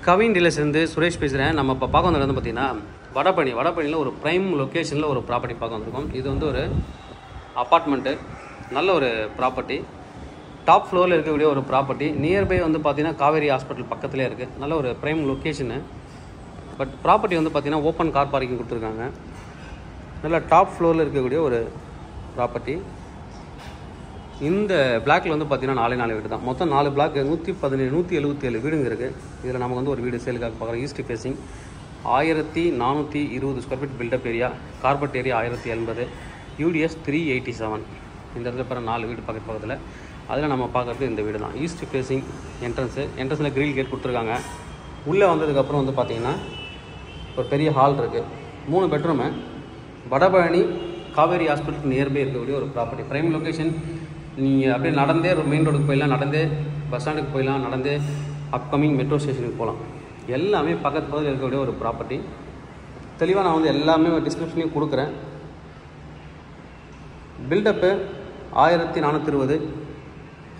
கவின் டீலர்ஸ்லேருந்து சுரேஷ் பேசுகிறேன். நம்ம இப்போ பார்க்க வந்தது வந்து பார்த்திங்கன்னா வடபழனியில் ஒரு ப்ரைம் லொக்கேஷனில் ஒரு ப்ராப்பர்ட்டி பார்க்க வந்திருக்கோம். இது வந்து ஒரு அப்பார்ட்மெண்ட்டு, நல்ல ஒரு ப்ராப்பர்ட்டி, டாப் ஃப்ளோரில் இருக்கக்கூடிய ஒரு ப்ராப்பர்ட்டி. நியர்பை வந்து பார்த்திங்கன்னா காவேரி ஹாஸ்பிட்டல் பக்கத்துலேயே இருக்குது. நல்ல ஒரு ப்ரைம் லொக்கேஷனு. பட் ப்ராப்பர்ட்டி வந்து பார்த்திங்கன்னா ஓப்பன் கார் பார்க்கிங் கொடுத்துருக்காங்க. நல்ல டாப் ஃப்ளோரில் இருக்கக்கூடிய ஒரு ப்ராப்பர்ட்டி. இந்த பிளாக்கில் வந்து பார்த்திங்கன்னா 4 வீடு தான். மொத்தம் 4 பிளாக், 177 வீடுங்க இருக்குது. இதில் நமக்கு வந்து ஒரு வீடு சேலுக்காக பார்க்குறோம். East facing 1420 square feet built up area, carpet area 1080, UDS 387. இந்த இடத்துல பிற 4 வீடு பக்கத்தில். அதில் நம்ம பார்க்குறது இந்த வீடு தான். ஈஸ்ட் ஃபேஸிங் என்ட்ரன்ஸில் கிரில் கேட் கொடுத்துருக்காங்க. உள்ளே வந்ததுக்கப்புறம் வந்து பார்த்திங்கன்னா ஒரு பெரிய ஹால் இருக்குது. 3 பெட்ரூமு. வடபழனி காவேரி ஹாஸ்பிட்டலுக்கு நியர்பை இருக்கக்கூடிய ஒரு ப்ராப்பர்ட்டி. Prime location. நீங்கள் அப்படியே நடந்தே மெயின் ரோடுக்கு போயிடலாம், நடந்தே பஸ் ஸ்டாண்டுக்கு போயிடலாம், நடந்தே அப்கமிங் மெட்ரோ ஸ்டேஷனுக்கு போகலாம். எல்லாமே பக்கத்தில் இருக்கக்கூடிய ஒரு ப்ராப்பர்ட்டி. தெளிவாக நான் வந்து எல்லாமே டிஸ்கிரிப்ஷன்லேயும் கொடுக்குறேன். Built up 1420,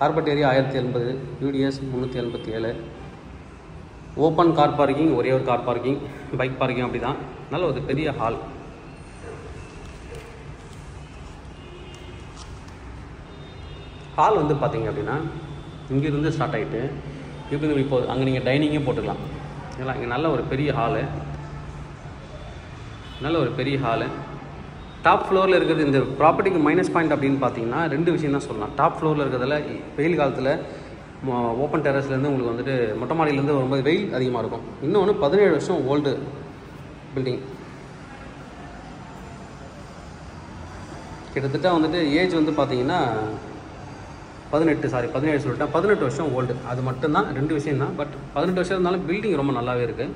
carpet area 1080, UDS 387, open car parking, ஒரே ஒரு கார் பார்க்கிங், பைக் பார்க்கிங் அப்படி தான். நல்ல ஒரு பெரிய ஹால். ஹால் வந்து பார்த்திங்க அப்படின்னா இங்கேருந்து ஸ்டார்ட் ஆகிட்டு இப்படி இப்போ அங்கே நீங்கள் டைனிங்கே போட்டுக்கலாம். ஏன்னா இங்கே நல்ல ஒரு பெரிய ஹாலு. டாப் ஃப்ளோரில் இருக்கிறது இந்த ப்ராப்பர்ட்டிக்கு மைனஸ் பாயிண்ட் அப்படின்னு பார்த்தீங்கன்னா 2 விஷயம் தான் சொல்லலாம். டாப் ஃப்ளோரில் இருக்கிறதுல வெயில் காலத்தில் ஓப்பன் டெரஸ்லேருந்து உங்களுக்கு வந்துட்டு மொட்டை மாடியிலேருந்து வரும்போது வெயில் அதிகமாக இருக்கும். இன்னொன்று 17 வருஷம் ஓல்டு பில்டிங். கிட்டத்தட்ட வந்துட்டு ஏஜ் வந்து பார்த்தீங்கன்னா 17 சொல்லிட்டேன், 18 வருஷம் ஓல்டு. அது மட்டும்தான் 2 விஷயம் தான். பட் 18 வருஷம் இருந்தாலும் பில்டிங் ரொம்ப நல்லாவே இருக்குது.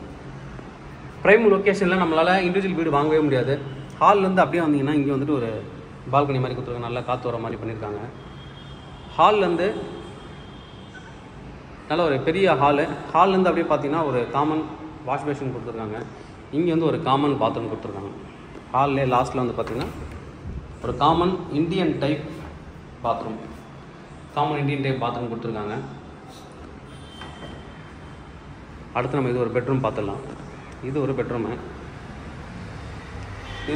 ப்ரைம் லொக்கேஷனில் நம்மளால் இண்டிவிஜுவல் வீடு வாங்கவே முடியாது. ஹால்லேருந்து அப்படியே வந்தீங்கன்னா இங்கே வந்துட்டு ஒரு பால்கனி மாதிரி கொடுத்துருக்காங்க. நல்லா காற்று வர மாதிரி பண்ணியிருக்காங்க. ஹால்லேருந்து நல்ல ஒரு பெரிய ஹால்லேருந்து அப்படியே பார்த்தீங்கன்னா ஒரு காமன் வாஷ் பேஷன் கொடுத்துருக்காங்க. இங்கே வந்து ஒரு காமன் பாத்ரூம் கொடுத்துருக்காங்க. ஹால்லே லாஸ்ட்டில் வந்து பார்த்திங்கன்னா ஒரு காமன் இண்டியன் டைப் பாத்ரூம் கொடுத்துருக்காங்க. அடுத்து நம்ம இது ஒரு பெட்ரூம் பார்த்துடலாம். இது ஒரு பெட்ரூமு.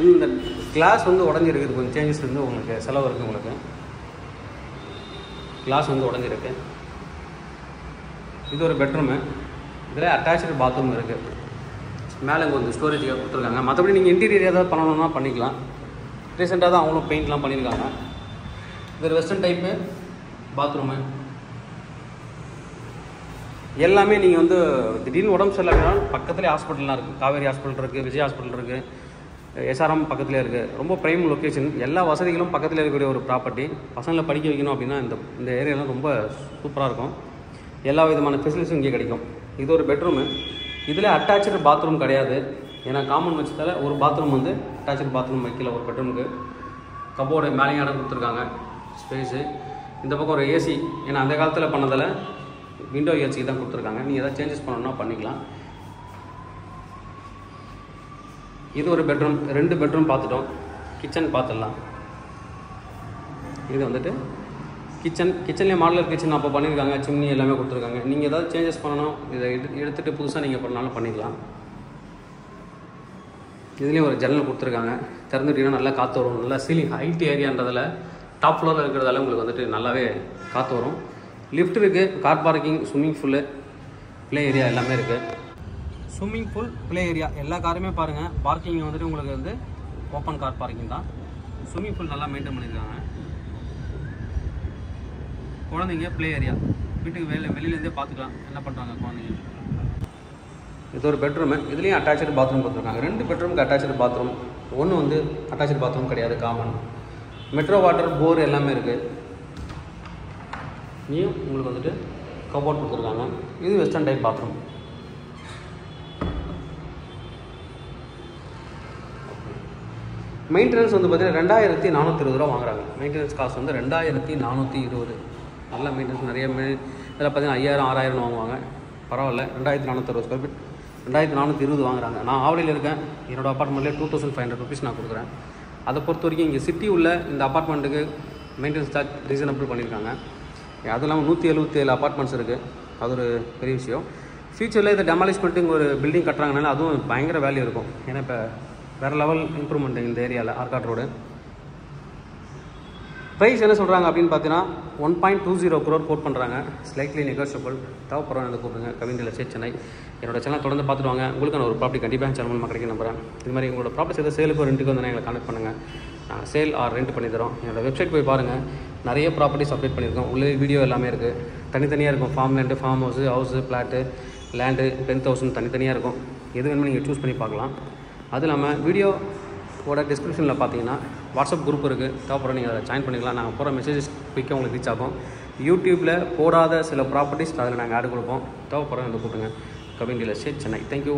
இந்த கிளாஸ் வந்து உடஞ்சிருக்கு. கொஞ்சம் சேஞ்சஸ் இருந்து உங்களுக்கு செலவு இருக்குது. உங்களுக்கு கிளாஸ் வந்து உடஞ்சிருக்கு. இது ஒரு பெட்ரூமு. இதில் அட்டாச்சு பாத்ரூம் இருக்குது. மேலே இங்கே வந்து ஸ்டோரேஜுக்காக கொடுத்துருக்காங்க. மற்றபடி நீங்கள் இன்டீரியர் ஏதாவது பண்ணணும்னா பண்ணிக்கலாம். ரீசெண்டாக தான் அவங்களும் பெயிண்ட்லாம் பண்ணியிருக்காங்க. இது ஒரு வெஸ்டர்ன் டைப்பு பாத்ரூமு. எல்லாமே நீங்கள் வந்து திடீர்னு உடம்பு சரியில்லைனா பக்கத்துலேயே ஹாஸ்பிட்டல்லாம் இருக்குது. காவேரி ஹாஸ்பிட்டல் இருக்குது, விஜய் ஹாஸ்பிட்டல் இருக்குது, எஸ்ஆர்எம் பக்கத்துலேயே இருக்குது. ரொம்ப ப்ரைம் லொக்கேஷன். எல்லா வசதிகளும் பக்கத்தில் இருக்கக்கூடிய ஒரு ப்ராப்பர்ட்டி. பசங்களை படிக்க வைக்கணும் அப்படின்னா இந்த ஏரியாலாம் ரொம்ப சூப்பராக இருக்கும். எல்லா விதமான ஃபெசிலிட்டிஸும் இங்கே கிடைக்கும். இது ஒரு பெட்ரூமு. இதில் அட்டாச்சு பாத்ரூம் கிடையாது. ஏன்னா காமன் வச்சதால் ஒரு பாத்ரூம் வந்து அட்டாச்சு பாத்ரூம் வைக்கல. ஒரு பெட்ரூமுக்கு கபோர்டு மேலேயும் இடம் கொடுத்துருக்காங்க, ஸ்பேஸு. இந்த பக்கம் ஒரு ஏசி. ஏன்னா அந்த காலத்தில் பண்ணதில் விண்டோ ஏசி தான் கொடுத்துருக்காங்க. நீங்கள் எதாவது சேஞ்சஸ் பண்ணணும்னா பண்ணிக்கலாம். இது ஒரு பெட்ரூம். 2 பெட்ரூம் பார்த்துட்டோம். கிச்சன் பார்த்துடலாம். இது வந்துட்டு கிச்சன்லேயே மாடலர் கிச்சன் அப்போ பண்ணியிருக்காங்க. சிம்னி எல்லாமே கொடுத்துருக்காங்க. நீங்கள் ஏதாவது சேஞ்சஸ் பண்ணணும், இதை எடுத்துகிட்டு புதுசாக நீங்கள் பண்ணாலும் பண்ணிக்கலாம். இதுலேயும் ஒரு ஜன்னல் கொடுத்துருக்காங்க. திறந்துட்டிங்கன்னா நல்லா காற்று வரும். நல்லா சீலிங் ஹைட் ஏரியான்றதில் டாப் ஃப்ளோரில் இருக்கிறதால உங்களுக்கு வந்துட்டு நல்லாவே காற்று வரும். லிஃப்ட் இருக்குது, car parking, swimming pool, play area எல்லாமே இருக்குது. ஸ்விம்மிங் பூல், ப்ளே ஏரியா எல்லா காருமே பாருங்கள். பார்க்கிங் வந்துட்டு உங்களுக்கு வந்து ஓப்பன் கார் பார்க்கிங் தான். ஸ்விம்மிங் பூல் நல்லா மெயின்டைன் பண்ணியிருக்காங்க. குழந்தைங்க ப்ளே ஏரியா. வீட்டுக்கு வெளியிலேருந்தே பார்த்துக்கலாம் என்ன பண்ணுறாங்க குழந்தைங்க. இது ஒரு பெட்ரூமு. இதுலேயும் அட்டாச்சு பாத்ரூம் கொடுத்துருக்காங்க. 2 பெட்ரூமுக்கு அட்டாச்சு பாத்ரூம். ஒன்று வந்து அட்டாச்சு பாத்ரூம் கிடையாது, காமன். மெட்ரோ வாட்டர், போர் எல்லாமே இருக்குது. இங்கேயும் உங்களுக்கு வந்துட்டு கபோர்ட் கொடுத்துருக்காங்க. இது வெஸ்டர்ன் டைப் பாத்ரூம். மெயின்டெனன்ஸ் வந்து பார்த்தீங்கன்னா 2420 ரூபா வாங்குறாங்க. மெயின்டெனன்ஸ் காஸ்ட் வந்து 2420. நல்ல மெயின்டெனன்ஸ். நிறைய இதில் பார்த்தீங்கன்னா 5000 6000 வாங்குவாங்க. பரவாயில்ல. 2460 ஸ்கொயர் ஃபீட் 2420 வாங்குறாங்க. நான் ஆவடியில் இருக்கேன். என்னோடய அப்பார்ட்மெண்ட்லேயே 2500 ருபீஸ் நான் கொடுக்குறேன். அதை பொறுத்த வரைக்கும் இங்கே சிட்டி உள்ள இந்த அப்பார்ட்மெண்ட்டுக்கு மெயின்டெனன்ஸ் சார்ஜ் ரீசனபிள் பண்ணியிருக்காங்க. அது இல்லாமல் 177 அப்பார்ட்மெண்ட்ஸ் இருக்குது. அது ஒரு பெரிய விஷயம். ஃபியூச்சரில் இதை டெமாலிஷ் பண்ணிட்டு இங்கே ஒரு பில்டிங் கட்டுறாங்கனால அதுவும் பயங்கர வேல்யூ இருக்கும். ஏன்னா இப்போ வேறு லெவல் இம்ப்ரூவ்மெண்ட் இந்த ஏரியாவில் ஆர்காட் ரோடு. ப்ரைஸ் என்ன சொல்கிறாங்க அப்படின்னு பார்த்தீங்கன்னா 1.20 crore கோட் பண்ணுறாங்க. Slightly negotiable. தேவைப்படுறோம் வந்து கூப்பிடுங்க. Kavin real estate Chennai. என்னோட சேனல் தொடர்ந்து பார்த்துட்டு வாங்க. உங்களுக்கான ஒரு ப்ராப்பர்ட்டி கண்டிப்பாக சேனல் மூலமாக கிடைக்கும் நம்புறேன். இது மாதிரி உங்களோட ப்ராப்பர்ட்டி எதாவது சேலுக்கு ரெண்டுக்கு வந்து எங்களை கான்டெக்ட் பண்ணுங்கள். நாங்கள் சேல் ஆர் ரெண்ட் பண்ணி தரோம். என்னோட வெப்சைட் போய் பாருங்கள். நிறைய ப்ராப்பர்ட்டிஸ் அப்டேட் பண்ணியிருக்கோம். உள்ளே வீடியோ எல்லாமே இருக்குது. தனித்தனியாக இருக்கும். Farm land, farm house, plot, land, 10,000 தனித்தனியாக இருக்கும். எது வேணுமோ நீங்கள் சூஸ் பண்ணி பார்க்கலாம். அது இல்லாமல் வீடியோவோட டிஸ்கிரிப்ஷனில் பார்த்தீங்கன்னா வாட்ஸ்அப் குரூப் இருக்குது. தேவைப்படுற நீங்கள் அதை ஜாயின் பண்ணிக்கலாம். நாங்கள் போகிற மெசேஜஸ் குயிக்காக உங்களுக்கு ரீச் ஆகும். யூடியூப்பில் போடாத சில ப்ராப்பர்ட்டிஸ் அதில் நாங்கள் ஆட் கொடுப்போம். தேவைப்படுற வந்து கூப்பிடுங்க. Kavin real estate Chennai. Thank you.